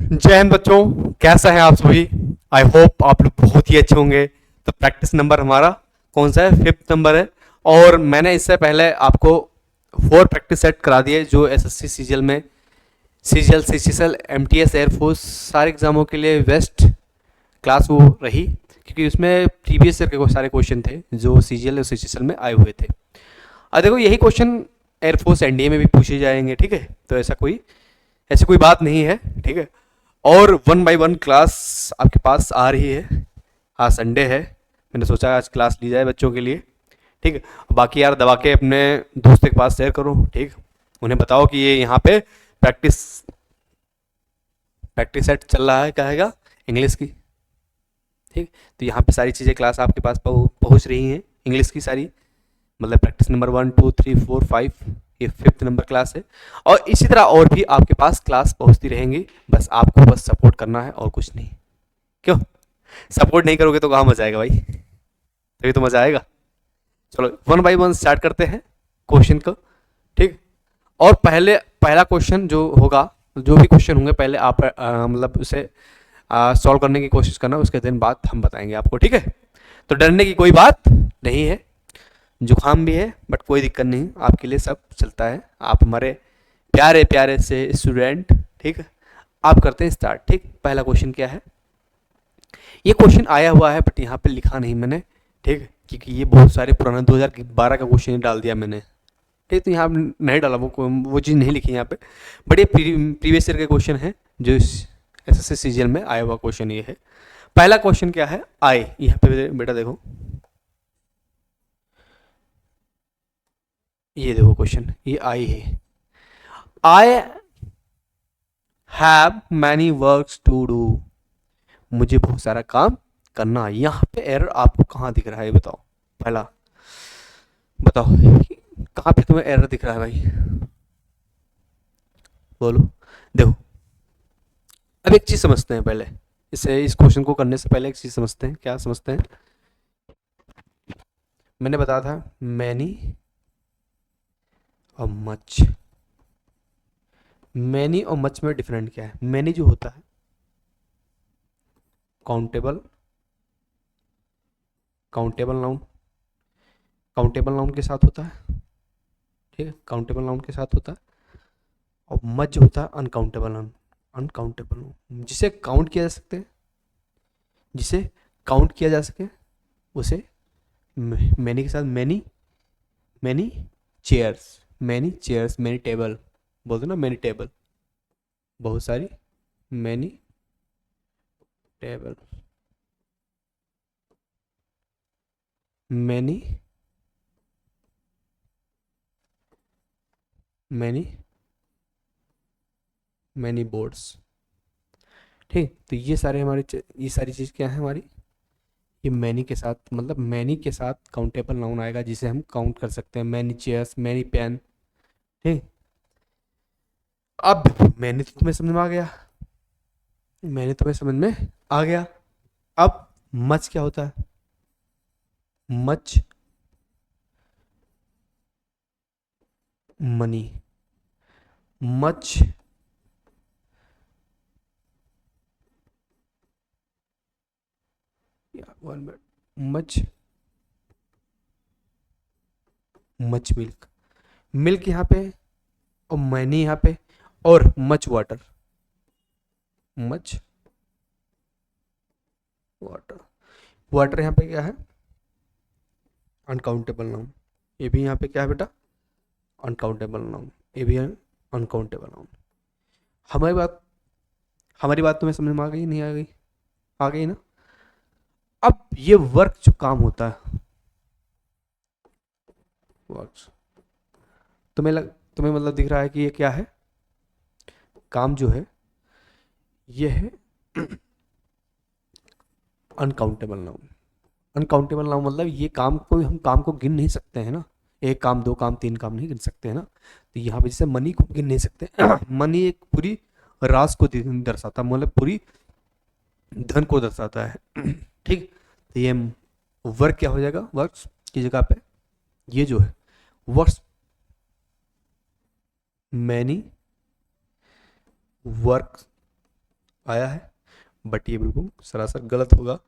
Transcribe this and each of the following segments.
जय हिंद बच्चों, कैसा है आप सभी। आई होप आप लोग बहुत ही अच्छे होंगे। तो प्रैक्टिस नंबर हमारा कौन सा है? 5th नंबर है। और मैंने इससे पहले आपको 4 प्रैक्टिस सेट करा दिए जो एसएससी सीजीएल में, सीजीएल सीसीएल एमटीएस एयरफोर्स सारे एग्जामों के लिए बेस्ट क्लास वो रही, क्योंकि उसमें प्रीवियस ईयर के सारे क्वेश्चन थे जो सीजीएल और सीसीएल में आए हुए थे। अब देखो यही क्वेश्चन एयरफोर्स एनडीए में भी पूछे जाएंगे, ठीक है। तो ऐसी कोई बात नहीं है, ठीक है। और 1 बाय 1 क्लास आपके पास आ रही है। आज संडे है, मैंने सोचा आज क्लास ली जाए बच्चों के लिए, ठीक है। बाकी यार दबा के अपने दोस्तों के पास शेयर करो, ठीक। उन्हें बताओ कि ये यहाँ पे प्रैक्टिस प्रैक्टिस सेट चल रहा है, क्या है इंग्लिश की, ठीक। तो यहाँ पे सारी चीज़ें क्लास आपके पास पहुँच रही हैं इंग्लिश की सारी, मतलब प्रैक्टिस नंबर 1 2 3 4 5, ये 5th नंबर क्लास है। और इसी तरह और भी आपके पास क्लास पहुंचती रहेंगी, बस आपको बस सपोर्ट करना है और कुछ नहीं। क्यों? सपोर्ट नहीं करोगे तो कहाँ मजा आएगा भाई, तभी तो मजा आएगा। चलो 1 बाय 1 स्टार्ट करते हैं क्वेश्चन को, ठीक। और पहला क्वेश्चन जो होगा, जो भी क्वेश्चन होंगे पहले आप मतलब उसे सॉल्व करने की कोशिश करना, उसके दिन बाद हम बताएंगे आपको, ठीक है। तो डरने की कोई बात नहीं है, जुकाम भी है बट कोई दिक्कत नहीं, आपके लिए सब चलता है। आप हमारे प्यारे प्यारे से स्टूडेंट, ठीक है। आप करते हैं स्टार्ट, ठीक। पहला क्वेश्चन क्या है? ये क्वेश्चन आया हुआ है बट यहाँ पे लिखा नहीं मैंने, ठीक है, क्योंकि ये बहुत सारे पुराना 2012 का क्वेश्चन डाल दिया मैंने, ठीक। तो यहाँ नहीं डाला, वो चीज़ नहीं लिखी यहाँ पे। बट ये प्रीवियस ईयर के क्वेश्चन है जो एस एस सीजीएल में आया हुआ क्वेश्चन ये है। पहला क्वेश्चन क्या है? आई, यहाँ पे बेटा देखो, ये देखो क्वेश्चन, ये आई है। I have many works to do, मुझे बहुत सारा काम करना है। यहाँ पे एरर आपको कहाँ दिख रहा है, बताओ। पहला बताओ, कहाँ पे तुम्हें एरर दिख रहा है भाई, बोलो। देखो, अब एक चीज समझते हैं पहले, इस क्वेश्चन को करने से पहले एक चीज समझते हैं। क्या समझते हैं? मैंने बताया था मैनी और मच। मैनी और मच में डिफरेंट क्या है? मैनी जो होता है countable, countable noun, countable noun के साथ होता है, ठीक है, काउंटेबल नाउन के साथ होता है। और मच जो होता है अनकाउंटेबल नाउन, अनकाउंटेबल नाउन जिसे काउंट किया जा सकते हैं, जिसे काउंट किया जा सके उसे मैनी के साथ many, many chairs, many chairs, many table बोलते ना, मैनी टेबल, बहुत सारी, many table, many, many, many boards, ठीक। तो ये सारे हमारे ये सारी चीज़ क्या है हमारी, ये मैनी के साथ, मतलब मैनी के साथ काउंटेबल नाउन आएगा जिसे हम काउंट कर सकते हैं। मैनी चेयर्स, मैनी पेन, ठीक। अब मैंने तो तुम्हें समझ में आ गया, मैंने तुम्हें समझ में आ गया। अब मच क्या होता है? Much money, much one minute, much, much milk, milk यहाँ पे, और मैनी यहाँ पे, और much water, much water, water यहाँ पे क्या है? Uncountable noun. ये भी यहाँ पे क्या है बेटा? अनकाउंटेबल नाउन, ये भी है अनकाउंटेबल नाउन। हमारी बात, हमारी बात तुम्हें समझ में आ गई नहीं आ गई? आ गई ना? अब ये वर्क जो काम होता है, वर्क्स, तुम्हें मतलब दिख रहा है कि ये क्या है? काम जो है ये है अनकाउंटेबल नाउन। अनकाउंटेबल नाउन मतलब ये काम को, हम काम को गिन नहीं सकते हैं ना, एक काम, दो काम, तीन काम नहीं गिन सकते हैं ना। तो यहाँ पे जैसे मनी को गिन नहीं सकते मनी एक पूरी रास को दर्शाता है, मतलब पूरी धन को दर्शाता है ठीक। तो ये वर्क क्या हो जाएगा? वर्क्स की जगह पे ये जो है वर्क्स, मैनी वर्क आया है, बट ये बिल्कुल सरासर गलत होगा।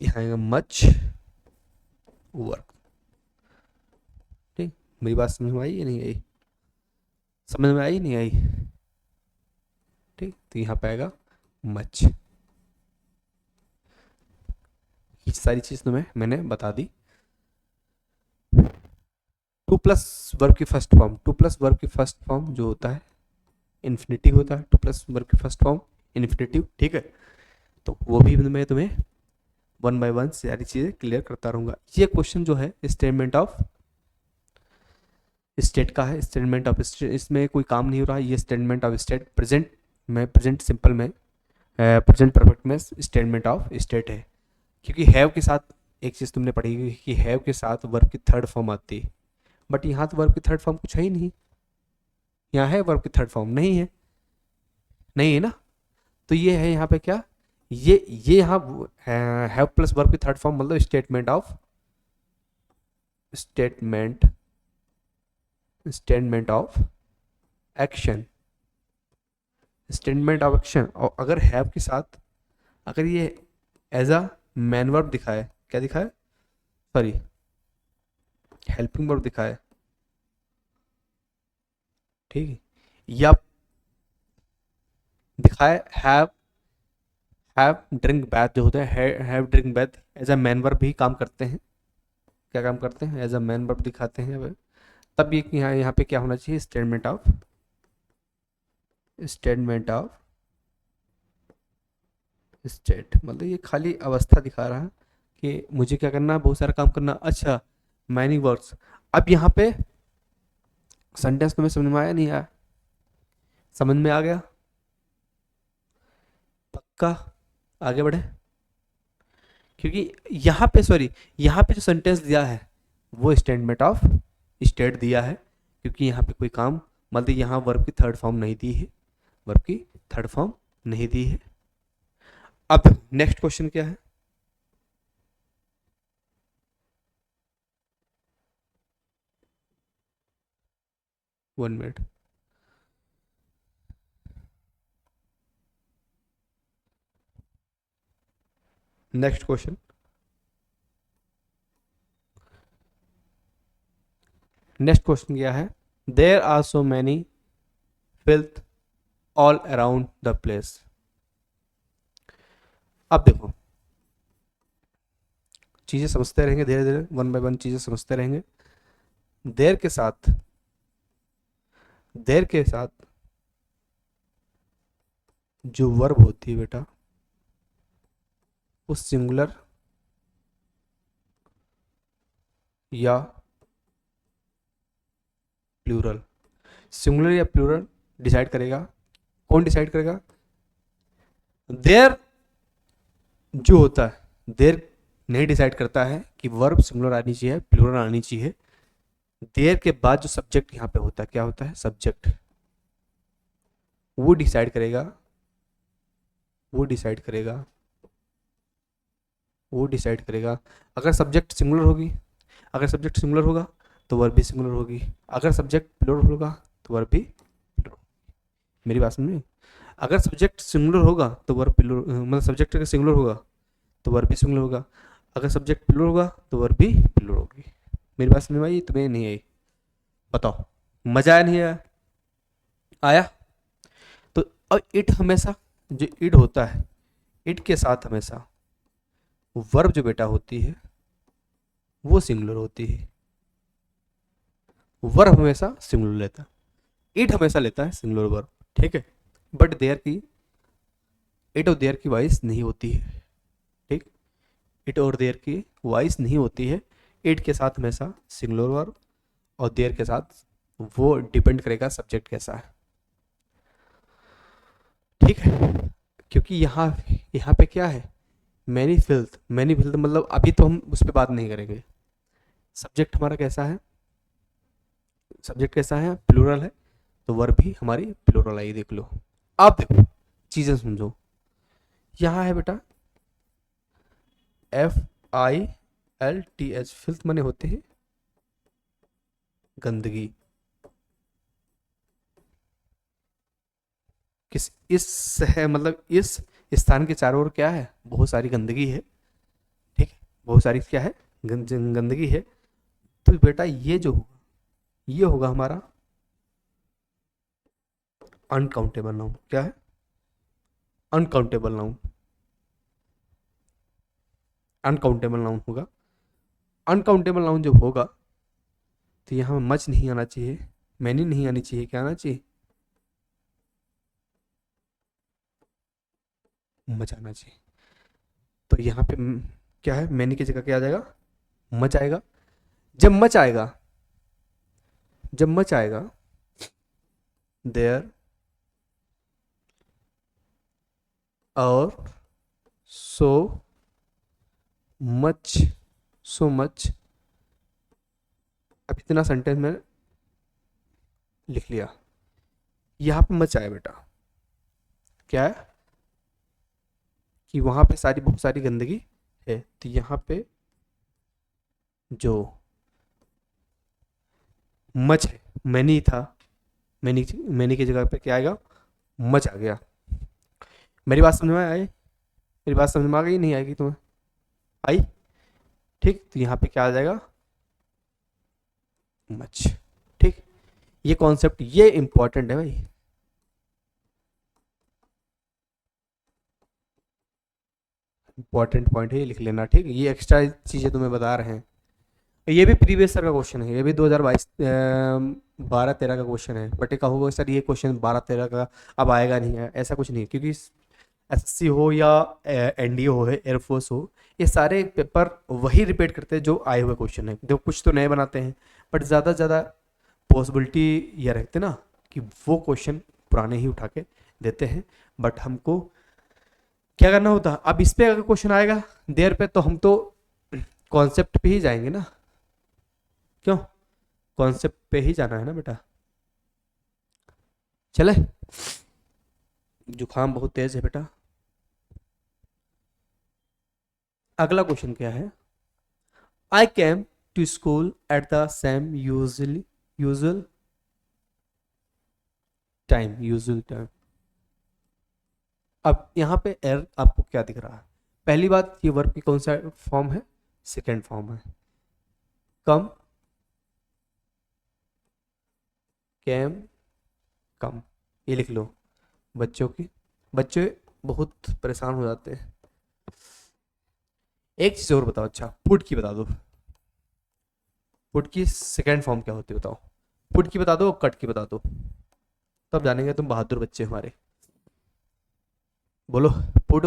यहाँ आएगा मच वर्क। ठीक, मेरी बात समझ में आई या नहीं आई? समझ में आई नहीं आई? ठीक, तो यहाँ पे आएगा मच। ये सारी चीज़ तो मैंने बता दी। टू प्लस वर्ब की first form, to plus verb की फर्स्ट फॉर्म जो होता है इन्फिनिटिव होता है। टू प्लस वर्ब की फर्स्ट फॉर्म इन्फिनिटिव, ठीक है। तो वो भी मैं तुम्हें वन बाय वन सारी चीज़ें क्लियर करता रहूँगा। ये क्वेश्चन जो है स्टेटमेंट ऑफ स्टेट का है, स्टेटमेंट ऑफ स्टेट, इसमें कोई काम नहीं हो रहा है। ये स्टेटमेंट ऑफ स्टेट प्रेजेंट में, प्रेजेंट सिंपल में, प्रेजेंट परफेक्ट में स्टेटमेंट ऑफ स्टेट है। क्योंकि हैव के साथ एक चीज़ तुमने पढ़ी हुई कि हैव के साथ वर्ब की थर्ड फॉर्म आती है, बट यहाँ तो वर्ब की थर्ड फॉर्म कुछ है ही नहीं। यहाँ है वर्ब की थर्ड फॉर्म नहीं है, नहीं है ना। तो ये है यहाँ पे क्या, ये यहाँ हैव प्लस वर्ब की थर्ड फॉर्म मतलब statement of statement statement of action, statement of action. और अगर हैव के साथ अगर ये एज अ मैन वर्ब दिखाए, क्या दिखाए, सॉरी हेल्पिंग वर्ब दिखाए, ठीक है, या दिखाए हैव ड्रिंक बैथ जो होता है, have drink bath as a main verb भी काम करते हैं। क्या काम करते हैं, एज अ मैन वर्ब दिखाते हैं। तब ये यहाँ पे क्या होना चाहिए, स्टेटमेंट ऑफ स्टेट, मतलब ये खाली अवस्था दिखा रहा है कि मुझे क्या करना है, बहुत सारा काम करना। अच्छा, माइनिंग वर्ड्स। अब यहाँ पे सेंटेंस तुम्हें समझ में आया नहीं आया? समझ में आ गया? पक्का? आगे बढ़े, क्योंकि यहाँ पे सॉरी, यहाँ पे जो सेंटेंस दिया है वो स्टेटमेंट ऑफ स्टेट दिया है, क्योंकि यहाँ पे कोई काम, मतलब यहाँ वर्ब की थर्ड फॉर्म नहीं दी है, वर्ब की थर्ड फॉर्म नहीं दी है। अब नेक्स्ट क्वेश्चन क्या है, one minute, next question, next question क्या है, there are so many filth all around the place. अब देखो, चीजें समझते रहेंगे धीरे धीरे, वन बाय वन चीजें समझते रहेंगे। देर के साथ, देर के साथ जो वर्ब होती है बेटा, वो सिंगुलर या प्लूरल, सिंगुलर या प्लूरल डिसाइड करेगा। कौन डिसाइड करेगा? देर जो होता है, देर नहीं डिसाइड करता है कि वर्ब सिंगुलर आनी चाहिए प्लूरल आनी चाहिए। देर के बाद जो सब्जेक्ट यहाँ पे होता है, क्या होता है, सब्जेक्ट, वो डिसाइड करेगा, वो डिसाइड करेगा, वो डिसाइड करेगा। अगर सब्जेक्ट सिंगुलर होगी, अगर सब्जेक्ट सिंगुलर होगा तो वर्ब भी सिंगुलर होगी, अगर सब्जेक्ट प्लूरल होगा तो वर्ब भी प्लूरल। मेरी बात समझे? अगर सब्जेक्ट सिंगुलर होगा तो वर्ब प्लूरल, मतलब सब्जेक्ट अगर सिंगुलर होगा तो वर्ब भी सिंगुलर होगा, अगर सब्जेक्ट प्लूरल होगा तो वर्ब भी प्लूरल होगी। मेरी बात समझ में आई? तुम्हें नहीं आई? बताओ, मजा आया नहीं आया? आया? तो अब इट हमेशा, जो इड होता है, इट के साथ हमेशा वर्ब जो बेटा होती है वो सिंगुलर होती है। वर्ब हमेशा सिंगुलर लेता है, इट हमेशा लेता है सिंगुलर वर्ब, ठीक है। बट देयर की, इट और देयर की वॉइस नहीं होती है, ठीक। इट और देयर की वॉइस नहीं होती है। इट के साथ हमेशा सिंगुलर वर्ब और देयर के साथ वो डिपेंड करेगा सब्जेक्ट कैसा है, ठीक है। क्योंकि यहाँ यहाँ पे क्या है, मैनी फिल्थ मतलब अभी तो हम उस पर बात नहीं करेंगे। सब्जेक्ट हमारा कैसा है, सब्जेक्ट कैसा है, प्लूरल है, तो वर्ब भी हमारी प्लूरल आई, देख लो। अब देखो, चीजें समझो। यहाँ है बेटा FILTH, फिल्थ माने होते हैं गंदगी, किस इस है मतलब इस स्थान के चारों ओर क्या है, बहुत सारी गंदगी है, ठीक है, बहुत सारी क्या है, गंदगी है। तो बेटा ये जो होगा ये होगा हमारा अनकाउंटेबल नाउन। क्या है? Uncountable noun. अनकाउंटेबल नाउन होगा। अनकाउंटेबल नाउन जब होगा तो यहाँ मच नहीं आना चाहिए, मैनी नहीं आनी चाहिए, क्या आना चाहिए, मच आना चाहिए। तो यहाँ पे क्या है, मैनी की जगह क्या आ जाएगा, मच आएगा। जब मच आएगा, जब मच आएगा देयर और सो मच, सो मच, अब इतना सेंटेंस में लिख लिया। यहाँ पे मच आया बेटा, क्या है कि वहां पे सारी बहुत सारी गंदगी है, तो यहाँ पे जो मच है, मैनी था, मैनी मैनी की जगह पे क्या आएगा, मच आ गया। मेरी बात समझ में आई? मेरी बात समझ में आ गई, नहीं आएगी तुम्हें? आई? ठीक, तो यहाँ पे क्या आ जाएगा, मच। ठीक, ये कॉन्सेप्ट ये इंपॉर्टेंट है भाई, इंपॉर्टेंट पॉइंट है, ये लिख लेना। ठीक, ये एक्स्ट्रा चीजें तुम्हें बता रहे हैं। ये भी प्रीवियस ईयर का क्वेश्चन है, ये भी 2022 12-13 का क्वेश्चन है, बट एक होगा सर ये क्वेश्चन 12-13 का अब आएगा नहीं है, ऐसा कुछ नहीं है, क्योंकि एसएससी हो या एनडीए हो है, एयरफोर्स हो, ये सारे पेपर वही रिपीट करते हैं जो आए हुए क्वेश्चन है, जो कुछ तो नए बनाते हैं, बट ज़्यादा से ज़्यादा पॉसिबिलिटी ये रखते ना कि वो क्वेश्चन पुराने ही उठा के देते हैं। बट हमको क्या करना होता है, अब इस पे अगर क्वेश्चन आएगा देर पे, तो हम तो कॉन्सेप्ट पे ही जाएंगे ना, क्यों, कॉन्सेप्ट पे ही जाना है ना बेटा। चले, जुकाम बहुत तेज है बेटा। अगला क्वेश्चन क्या है, I came to school at the same usual time, usual time. अब यहाँ पे एरर आपको क्या दिख रहा है, पहली बात ये वर्ब की कौन सा फॉर्म है, सेकेंड फॉर्म है, कम, कैम, कम, ये लिख लो। बच्चों की, बच्चे बहुत परेशान हो जाते हैं। एक चीज और बताओ, अच्छा पुट की बता दो, पुट की सेकेंड फॉर्म क्या होती है बताओ, पुट की बता दो, कट की बता दो, तब जानेंगे तुम बहादुर बच्चे हमारे। बोलो, पुट,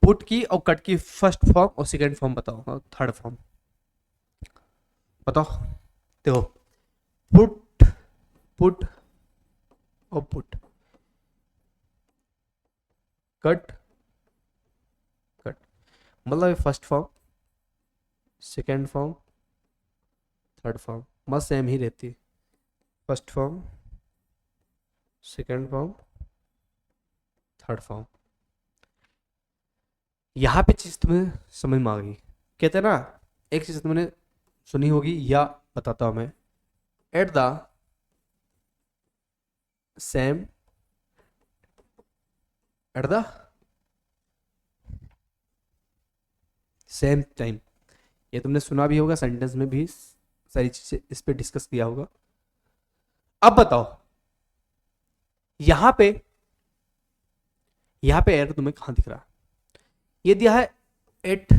पुट की और कट की फर्स्ट फॉर्म और सेकेंड फॉर्म बताओ, और थर्ड फॉर्म बताओ। देखो, पुट, पुट और पुट, कट, कट, मतलब first form, second form, third form, बस सेम ही रहती है, first form, second form, third form. यहाँ पे चीज तुम्हें समझ में आ गई, कहते हैं ना, एक चीज तुमने सुनी होगी या बताता हूं मैं, eight the same, eight the same time, ये तुमने सुना भी होगा, सेंटेंस में भी सारी चीजें इस पे डिस्कस किया होगा। अब बताओ, यहां पे, यहां पे एरर तुम्हें कहां दिख रहा है, ये दिया है at,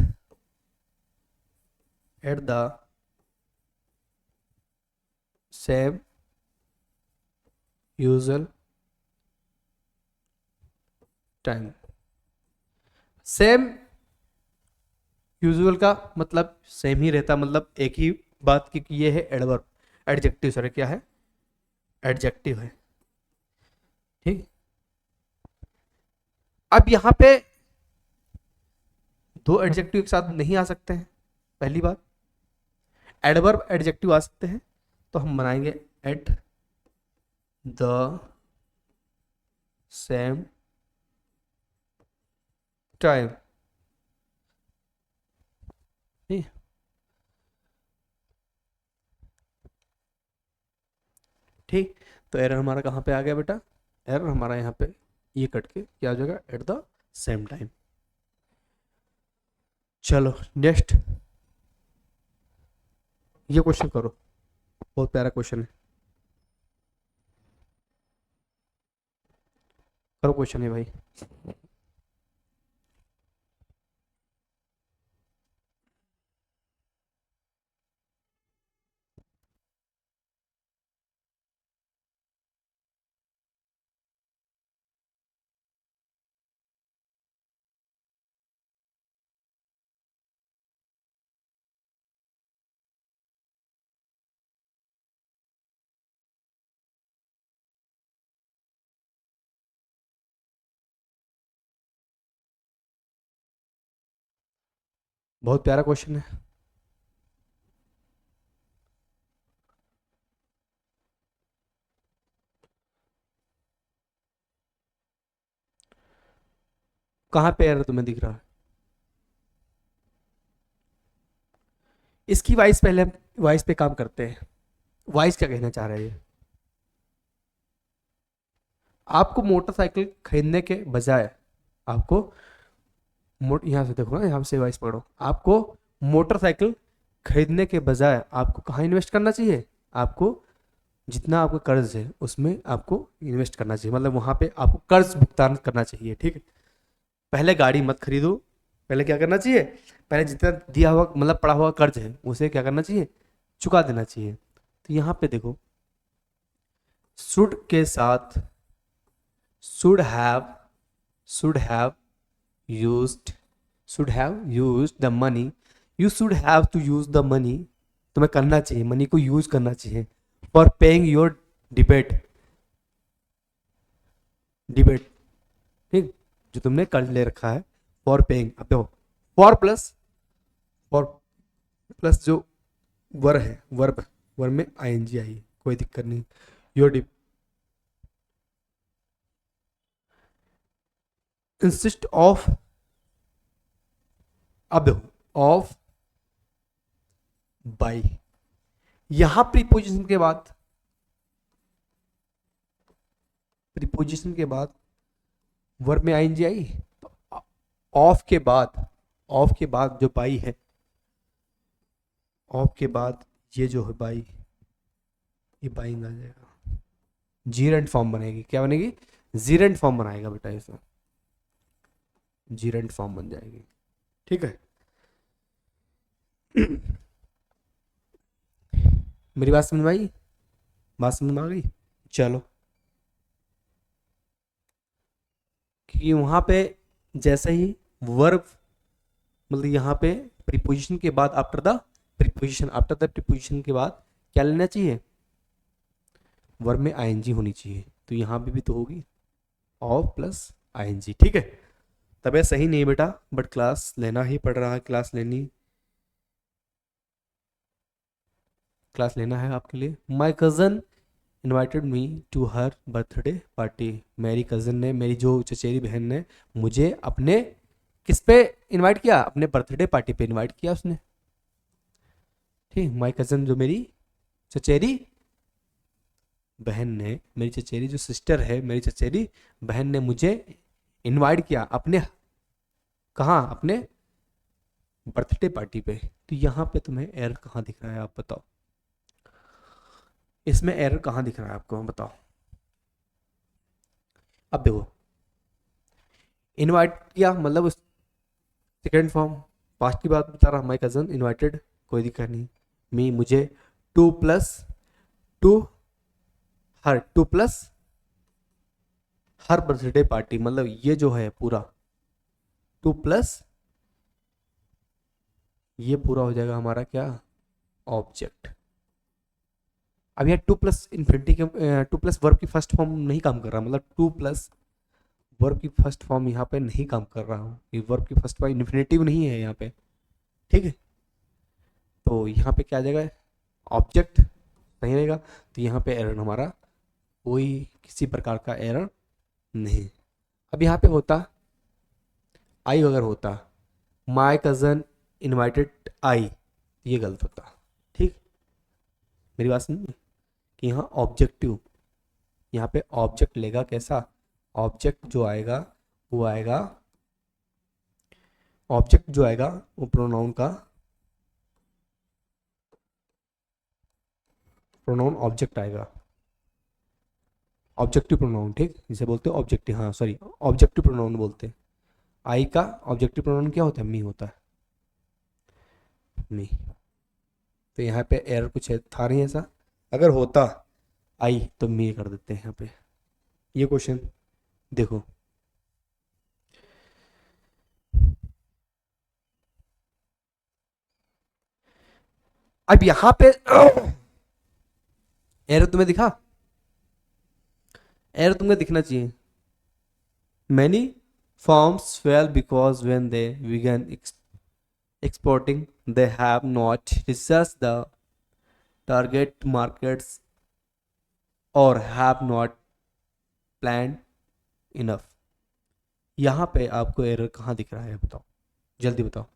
at the same usual time. Same usual का मतलब सेम ही रहता, मतलब एक ही बात की कि ये है एडवर्ब, एडजेक्टिव, सॉरी क्या है, एडजेक्टिव है। ठीक, अब यहां पे दो एडजेक्टिव एक साथ नहीं आ सकते हैं, पहली बात, एडवर्ब एडजेक्टिव आ सकते हैं, तो हम बनाएंगे एट द सेम टाइम। ठीक, तो एरर हमारा कहाँ पे आ गया बेटा, एरर हमारा यहाँ पे ये कट के क्या हो जाएगा, एट द सेम टाइम। चलो नेक्स्ट ये क्वेश्चन करो, बहुत प्यारा क्वेश्चन है, करो क्वेश्चन है भाई। बहुत प्यारा क्वेश्चन है। कहाँ पे एरर तुम्हें दिख रहा है? इसकी वाइस पहले हम वाइस पे काम करते हैं। वाइस क्या कहना चाह रहे हैं? आपको मोटरसाइकिल खरीदने के बजाय, आपको यहाँ से देखो ना, यहाँ से वाइस पढ़ो, आपको मोटरसाइकिल खरीदने के बजाय आपको कहाँ इन्वेस्ट करना चाहिए? आपको जितना आपका कर्ज है उसमें आपको इन्वेस्ट करना चाहिए, मतलब वहाँ पे आपको कर्ज भुगतान करना चाहिए, ठीक है। पहले गाड़ी मत खरीदो, पहले क्या करना चाहिए, पहले जितना दिया हुआ मतलब पड़ा हुआ कर्ज है उसे क्या करना चाहिए, चुका देना चाहिए। तो यहाँ पे देखो, शुड के साथ should have, should have used, should have used the money, you should have to use the money, तुम्हें करना चाहिए, मनी को यूज करना चाहिए for paying your debate, debate, ठीक, जो तुमने कर्ज ले रखा है, फॉर पेइंग। अब देखो, फॉर प्लस, फॉर प्लस जो वर है, वर्ब, वर्ब में आईएनजी आई, कोई दिक्कत नहीं। योर डिप इंसिस्ट ऑफ, अब देखो ऑफ बाई, यहां प्रीपोजिशन के बाद, प्रीपोजिशन के बाद वर्ब में आईएनजी आई, ऑफ के बाद, ऑफ के बाद जो बाई है, ऑफ के बाद ये जो है बाई, ये बाइंग आ जाएगा, जीरेंट फॉर्म बनेगी, क्या बनेगी, जीरेंट फॉर्म बनाएगा बेटा, इसमें जीरेंट फॉर्म बन जाएगी, ठीक है। मेरी बात समझ में आई? बात समझ में आ गई? चलो, कि वहां पे जैसे ही वर्ब, मतलब यहाँ पे प्रीपोजिशन के बाद, after the preposition, after the preposition के बाद क्या लेना चाहिए, वर्ब में आईएनजी होनी चाहिए, तो यहाँ पे भी तो होगी ऑफ प्लस आईएनजी, ठीक है। तबीयत सही नहीं बेटा, बट क्लास लेना ही पड़ रहा है, क्लास लेनी, क्लास लेना है आपके लिए। My cousin invited me to her birthday party, मेरी कज़न ने, मेरी जो चचेरी बहन ने मुझे अपने किस पे इनवाइट किया, अपने बर्थडे पार्टी पे इनवाइट किया उसने, ठीक। माई कज़न जो मेरी चचेरी बहन ने, मेरी चचेरी जो सिस्टर है, मेरी चचेरी बहन ने मुझे इनवाइट किया अपने, कहाँ, अपने बर्थडे पार्टी पे। तो यहाँ पे तुम्हें एरर कहाँ दिख रहा है, आप बताओ, इसमें एरर कहाँ दिख रहा है आपको, बताओ। अब देखो, इनवाइट किया मतलब उस सेकेंड फॉर्म, पास्ट की बात बता रहा, माई कज़न इनवाइटेड, कोई दिक्कत नहीं, मी मुझे, to plus to her, to plus her birthday party, मतलब ये जो है पूरा टू प्लस, ये पूरा हो जाएगा हमारा क्या, ऑब्जेक्ट। अब यह टू प्लस इन्फिनिटी के, टू प्लस वर्ब की फर्स्ट फॉर्म नहीं काम कर रहा, मतलब टू प्लस वर्ब की फर्स्ट फॉर्म यहाँ पे नहीं काम कर रहा हूँ, ये वर्ब की फर्स्ट फॉर्म इन्फिनेटिव नहीं है यहाँ पे, ठीक है। तो यहाँ पे क्या आ जाएगा, ऑब्जेक्ट सही रहेगा, तो यहाँ पे एरर हमारा कोई किसी प्रकार का एरर नहीं। अब यहाँ पे होता आई, अगर होता माई कज़न इनवाइटेड आई, ये गलत होता, ठीक। मेरी बात सुनिए, कि यहाँ ऑब्जेक्टिव, यहाँ पे ऑब्जेक्ट लेगा कैसा, ऑब्जेक्ट जो आएगा वो आएगा, ऑब्जेक्ट जो आएगा वो प्रोनाउन का, प्रोनाउन ऑब्जेक्ट आएगा, ऑब्जेक्टिव प्रोनाउन, ठीक, जिसे बोलते हैं ऑब्जेक्टिव, हाँ सॉरी ऑब्जेक्टिव प्रोनाउन बोलते हैं। आई का ऑब्जेक्टिव प्रोनाउन क्या होता है, मी होता है, मी। तो यहाँ पे एरर कुछ है, था नहीं ऐसा, अगर होता आई तो मी कर देते हैं यहाँ पे। ये क्वेश्चन देखो, अब यहाँ पे एरर तुम्हें दिखा, एरर तुम्हें दिखना चाहिए। Many forms fail because when they began exporting they have not researched the target markets or have not planned enough। यहाँ पे आपको एरर कहाँ दिख रहा है बताओ, जल्दी बताओ।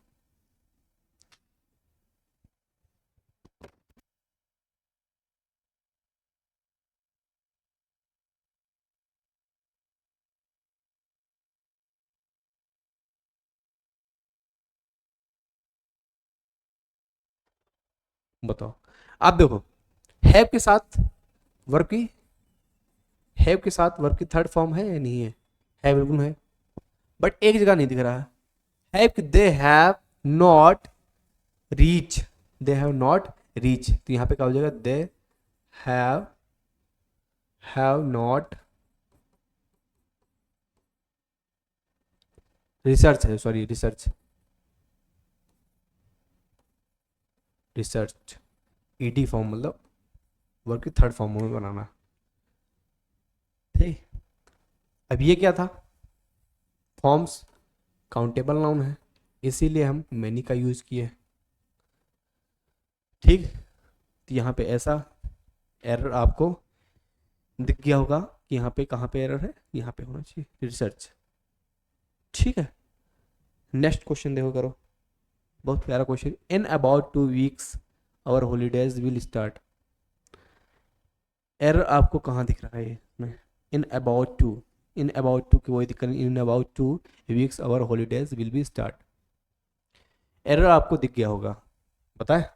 बताओ, आप देखो, हैव के साथ वर्ब की, हैव के साथ वर्ब की थर्ड फॉर्म है या नहीं है, है बिल्कुल है, बट एक जगह नहीं दिख रहा है। Have, they have not reach, they have not reach, तो यहाँ पे क्या हो जाएगा, दे हैव नॉट रिसर्च है, sorry research, research ED form मतलब वर्ब की थर्ड फॉर्म में बनाना, ठीक। अब ये क्या था, फॉर्म्स काउंटेबल नाउन है, इसीलिए हम मैनी का यूज किए, ठीक। तो यहाँ पे ऐसा एरर आपको दिख गया होगा कि यहाँ पे कहाँ पे एरर है, यहाँ पे होना चाहिए रिसर्च, ठीक है। नेक्स्ट क्वेश्चन देखो करो, बहुत प्यारा question. In about 2 weeks our holidays will start, error आपको कहाँ दिख रहा है इसमें, in about two, in about two की वही दिक्कत, in about 2 weeks our holidays will be start, error आपको दिख गया होगा, पता है,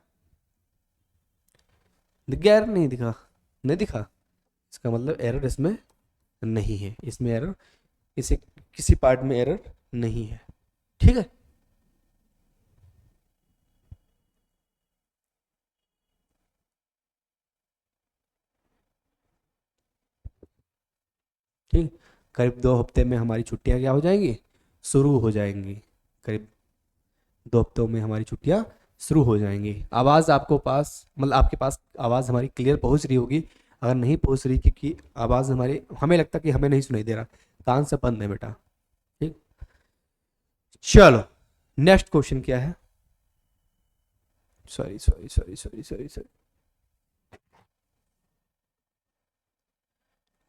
दिख गया एरर, नहीं दिखा, नहीं दिखा, इसका मतलब एरर इसमें नहीं है, इसमें एरर, इसे किसी पार्ट में एरर नहीं है, ठीक है। ठीक, करीब 2 हफ्ते में हमारी छुट्टियां क्या हो जाएंगी, शुरू हो जाएंगी, करीब 2 हफ्तों में हमारी छुट्टियां शुरू हो जाएंगी। आवाज़ आपको पास, मतलब आपके पास आवाज़ हमारी क्लियर पहुंच रही होगी, अगर नहीं पहुंच रही क्योंकि आवाज़ हमारी, हमें लगता कि हमें नहीं सुनाई दे रहा, कान से बंद है बेटा, ठीक। चलो नेक्स्ट क्वेश्चन क्या है, sorry sorry sorry sorry sorry sorry,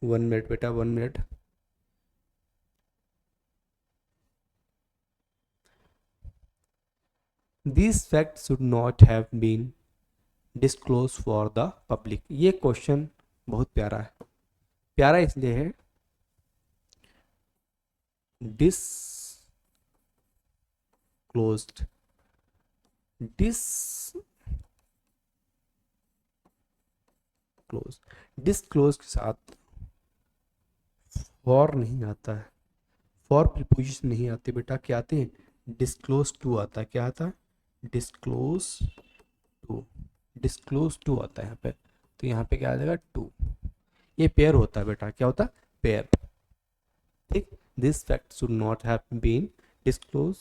1 minute बेटा, 1 minute. This fact should not have been disclose for the public, ये क्वेश्चन बहुत प्यारा है, प्यारा इसलिए है, डिसक्लोज्ड, डिसक्लोज, डिसक्लोज के साथ फॉर नहीं आता है, फॉर प्रीपोजिशन नहीं आते बेटा, क्या आते हैं, डिस्क्लोज टू आता है, क्या आता है, डिस्क्लोज टू, डिस्क्लोज टू आता है यहाँ पे, तो यहाँ पे क्या आ जाएगा, टू, ये पेयर होता है बेटा, क्या होता है, पेयर, ठीक। This fact should not have been disclose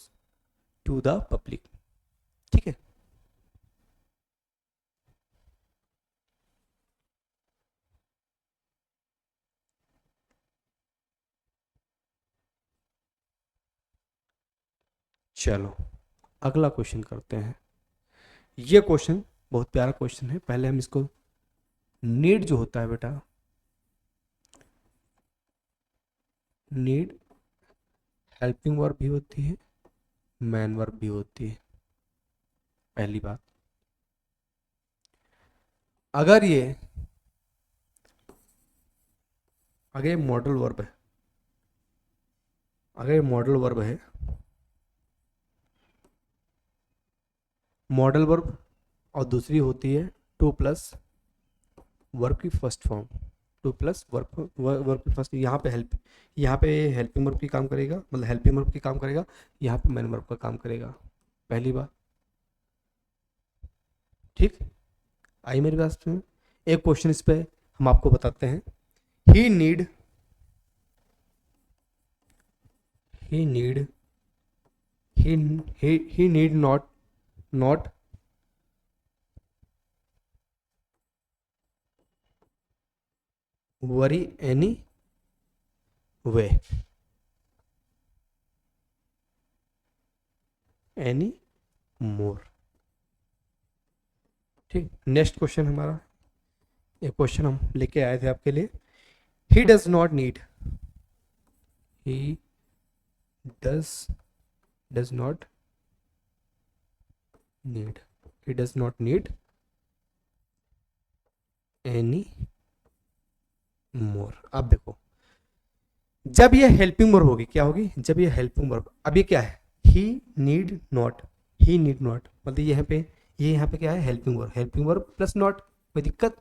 to the public, ठीक है। चलो अगला क्वेश्चन करते हैं, ये क्वेश्चन बहुत प्यारा क्वेश्चन है, पहले हम इसको, नीड जो होता है बेटा, नीड हेल्पिंग वर्ब भी होती है, मैन वर्ब भी होती है, पहली बात। अगर ये, अगर ये मॉडल वर्ब है, अगर मॉडल वर्ब है, मॉडल वर्ब और दूसरी होती है टू प्लस वर्ब की first form, to plus verb verb की फर्स्ट, यहाँ पे हेल्पिंग वर्ब की काम करेगा, मतलब हेल्पिंग वर्ब की काम करेगा, यहाँ पे मैन वर्ब का काम करेगा। पहली बात, ठीक, आई मेरी बात में। एक क्वेश्चन इस पे हम आपको बताते हैं। He need he need not worry any way any more। ठीक, नेक्स्ट क्वेश्चन हमारा, एक क्वेश्चन हम लेके आए थे आपके लिए। he does not need he does not need any more। अब देखो, जब ये हेल्पिंग वर्ब होगी, क्या होगी, जब ये हेल्पिंग वर्ब, अब ये क्या है, ही नीड नॉट मतलब ये यहाँ पे क्या है, हेल्पिंग वर्ब प्लस नॉट, कोई दिक्कत,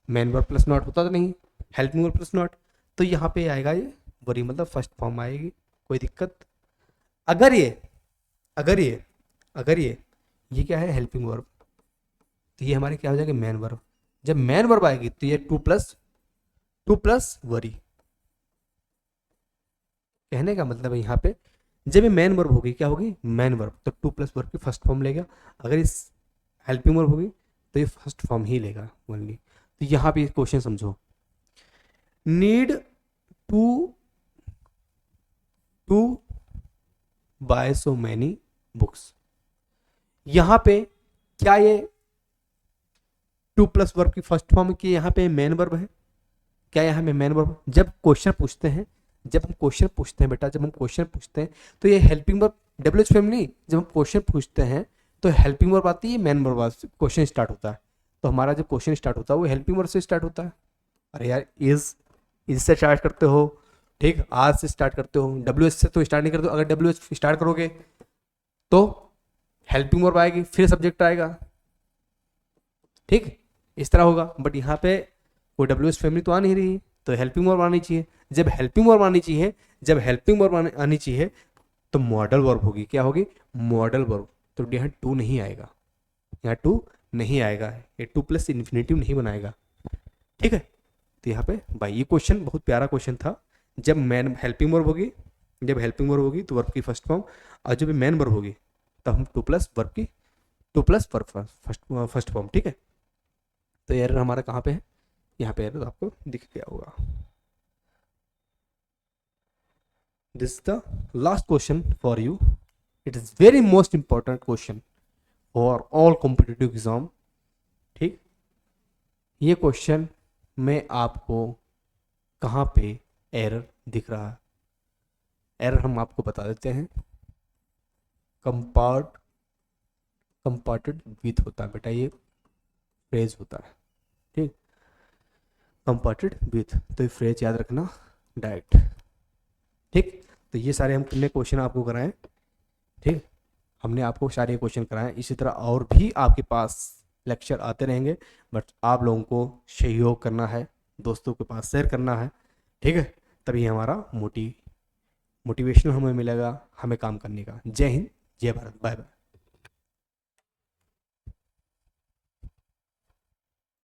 मैन वर्ब प्लस नॉट होता तो नहीं, हेल्पिंग वर्ब प्लस नॉट, तो यहाँ पे आएगा ये वरी, मतलब फर्स्ट फॉर्म आएगी, कोई दिक्कत। अगर ये क्या है, हेल्पिंग वर्ब, तो ये हमारे क्या हो जाएगा, मैन वर्ब। जब मैन वर्ब आएगी तो ये टू प्लस वरी। कहने का मतलब है यहाँ पे जब ये मैन वर्ब होगी, क्या होगी, मैन वर्ब, तो टू प्लस वर्ब की फर्स्ट फॉर्म लेगा। अगर इस हेल्पिंग वर्ब होगी तो ये फर्स्ट फॉर्म ही लेगा ओनली। तो यहाँ पे क्वेश्चन समझो, need to buy so many books, यहाँ पे क्या ये टू प्लस वर्ब की फर्स्ट फॉर्म की यहाँ पे मैन वर्ब है, क्या यहाँ पे मैन वर्ब। जब हम क्वेश्चन पूछते हैं बेटा, जब हम क्वेश्चन पूछते हैं तो ये हेल्पिंग वर्ब डब्ल्यूएच फॉर्म नहीं, जब हम क्वेश्चन पूछते हैं तो हेल्पिंग वर्ब आती है, मैन वर्ब क्वेश्चन स्टार्ट होता है। तो हमारा जब क्वेश्चन स्टार्ट होता है वो हेल्पिंग वर्ब से स्टार्ट होता है। अरे यार, इज से स्टार्ट करते हो, ठीक, आर से स्टार्ट करते हो, डब्ल्यूएच से तो स्टार्ट नहीं करते हो। अगर डब्ल्यूएच स्टार्ट करोगे तो हेल्पिंग वर्ब आएगी, फिर सब्जेक्ट आएगा, ठीक, इस तरह होगा। बट यहाँ पे कोई डब्ल्यूएच फैमिली तो आ नहीं रही, तो हेल्पिंग वर्ब आनी चाहिए। जब हेल्पिंग वर्ब आनी चाहिए तो मॉडल वर्ब होगी, क्या होगी, मॉडल वर्ब। तो यहाँ टू नहीं आएगा, ये टू प्लस इन्फिनेटिव नहीं बनाएगा, ठीक है। तो यहाँ पे भाई ये क्वेश्चन बहुत प्यारा क्वेश्चन था। जब हेल्पिंग वर्ब होगी तो वर्ब की फर्स्ट फॉर्म, और जब मैन वर्ब होगी तब हम to plus verb first form, ठीक है। तो एरर हमारा कहाँ पे है, यहाँ पे एरर आपको दिख गया होगा। This the last question for you, it is very most important question for all competitive exam, ठीक। ये क्वेश्चन में आपको कहाँ पे एरर दिख रहा है, एरर हम आपको बता देते हैं। कंपार्टेड विथ होता है बेटा, ये फ्रेज होता है, ठीक, कंपार्टेड विथ, तो ये फ्रेज याद रखना डायरेक्ट, ठीक। तो ये सारे हमने क्वेश्चन आपको कराए, ठीक, हमने आपको सारे क्वेश्चन कराए। इसी तरह और भी आपके पास लेक्चर आते रहेंगे, बट आप लोगों को सहयोग करना है, दोस्तों के पास शेयर करना है, ठीक है, तभी हमारा मोटिवेशन हमें मिलेगा, हमें काम करने का। जय हिंद, जय भारत, बाय बाय।